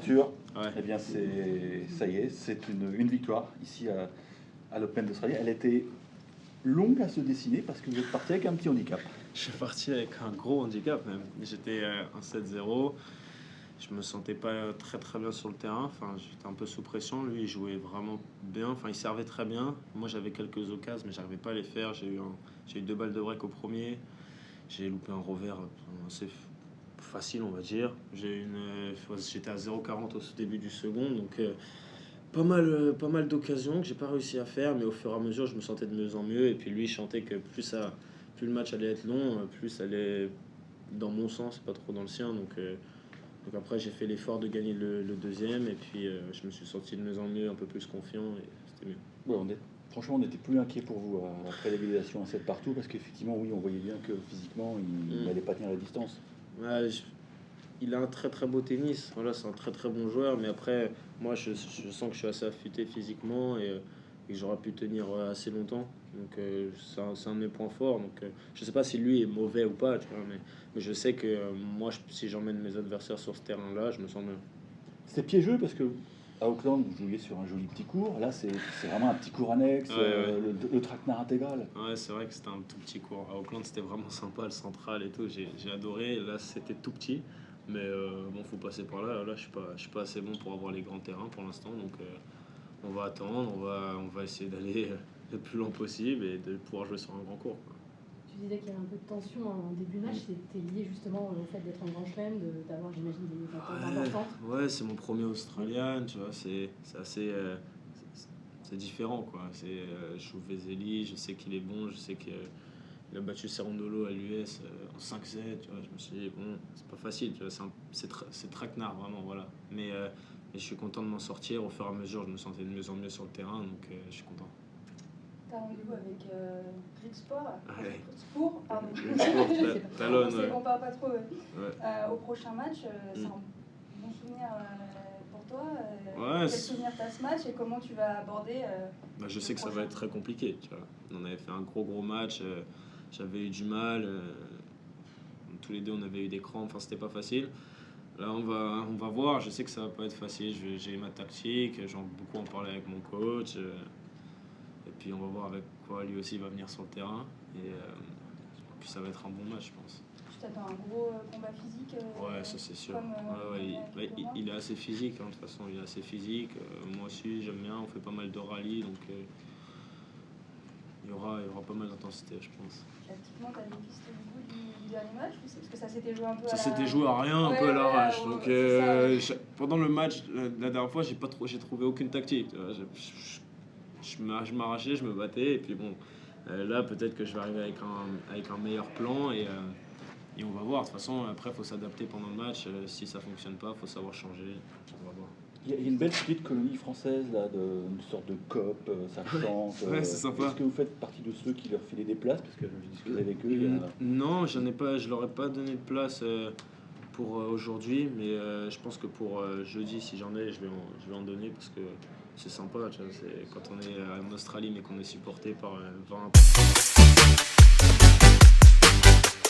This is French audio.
Arthur, Ouais. eh bien ça y est, c'est une victoire ici à l'Open d'Australie. Elle était longue à se dessiner parce que vous êtes parti avec un petit handicap. Je suis parti avec un gros handicap même. J'étais en 7-0. Je me sentais pas très bien sur le terrain. Enfin, j'étais un peu sous pression. Lui, il jouait vraiment bien. Enfin, il servait très bien. Moi, j'avais quelques occasions, mais j'arrivais pas à les faire. J'ai eu 2 balles de break au premier. J'ai loupé un revers assez facile, on va dire. J'étais à 0,40 au début du second, donc pas mal d'occasions que j'ai pas réussi à faire, mais au fur et à mesure, je me sentais de mieux en mieux. Et puis lui, il chantait que plus le match allait être long, plus ça allait dans mon sens, pas trop dans le sien. Donc après, j'ai fait l'effort de gagner le deuxième, et puis je me suis senti de mieux en mieux, un peu plus confiant, et c'était mieux. Ouais, franchement, on n'était plus inquiet pour vous après l'égalisation à 7 partout parce qu'effectivement, oui, on voyait bien que physiquement, il n'allait pas tenir la distance. Ouais, il a un très beau tennis. Voilà, c'est un très bon joueur. Mais après, moi, je sens que je suis assez affûté physiquement et que j'aurais pu tenir assez longtemps. Donc, c'est un de mes points forts. Donc, je sais pas si lui est mauvais ou pas, tu vois, mais je sais que moi, si j'emmène mes adversaires sur ce terrain-là, je me sens bien. C'était piégeux parce que à Auckland, vous jouiez sur un joli petit cours. Là, c'est vraiment un petit cours annexe, Ouais. le traquenard intégral. Ouais, c'est vrai que c'était un tout petit cours. À Auckland, c'était vraiment sympa, le central et tout. J'ai adoré. Là, c'était tout petit. Mais bon, faut passer par là. Là, je suis pas assez bon pour avoir les grands terrains pour l'instant. Donc, on va attendre. On va essayer d'aller le plus loin possible et de pouvoir jouer sur un grand cours, quoi. Tu disais qu'il y avait un peu de tension en début de match. C'était lié justement au fait d'être en grand chelem, d'avoir, j'imagine, des attentes importantes. Ouais, c'est mon premier Australian, tu vois. C'est assez. C'est différent, quoi. Je joue Vesely, je sais qu'il est bon, je sais qu'il a battu Cerundolo à l'US en 5-7, tu vois. Je me suis dit, bon, c'est pas facile, tu vois. C'est traquenard, vraiment, voilà. Mais je suis content de m'en sortir. Au fur et à mesure, je me sentais de mieux en mieux sur le terrain, donc je suis content. T'as rendez-vous avec Grigspor, Ouais. Spour, pardon. Talonne, ouais. On parle pas trop. Ouais. Au prochain match, c'est un bon souvenir pour toi. Ouais, Quel souvenir t'as ce match et comment tu vas aborder Bah, je sais que ça va être très compliqué, tu vois. On avait fait un gros match, j'avais eu du mal, tous les deux on avait eu des crampes, enfin c'était pas facile. Là on va voir, je sais que ça va pas être facile, j'ai ma tactique, j'en beaucoup en parler avec mon coach, et puis on va voir avec quoi lui aussi va venir sur le terrain, et puis ça va être un bon match, je pense. Tu t'attends à un gros combat physique Ouais, ça c'est sûr. comme, Il est assez physique, hein, de toute façon, il est assez physique. Moi aussi, j'aime bien, on fait pas mal de rallyes, donc il y aura pas mal d'intensité, je pense. Tactiquement, t'as des pistes du goût du dernier match parce que ça s'était joué un peu Ça s'était joué à rien, un peu à l'arrache. Donc pendant le match, la dernière fois, j'ai trouvé aucune tactique. Tu vois. Je m'arrachais, je me battais, et puis bon, là peut-être que je vais arriver avec un meilleur plan et on va voir. De toute façon, après, il faut s'adapter pendant le match. Si ça fonctionne pas, il faut savoir changer. On va voir. Il y a une belle petite colonie française, là, une sorte de COP, ça chante. Ouais, c'est sympa. Est-ce que vous faites partie de ceux qui leur filaient des places? Parce que je discutais avec eux. Non, je leur ai pas donné de place pour aujourd'hui, mais je pense que pour jeudi, si j'en ai, je vais en donner parce que c'est sympa. Tu vois, quand on est en Australie mais qu'on est supporté par 20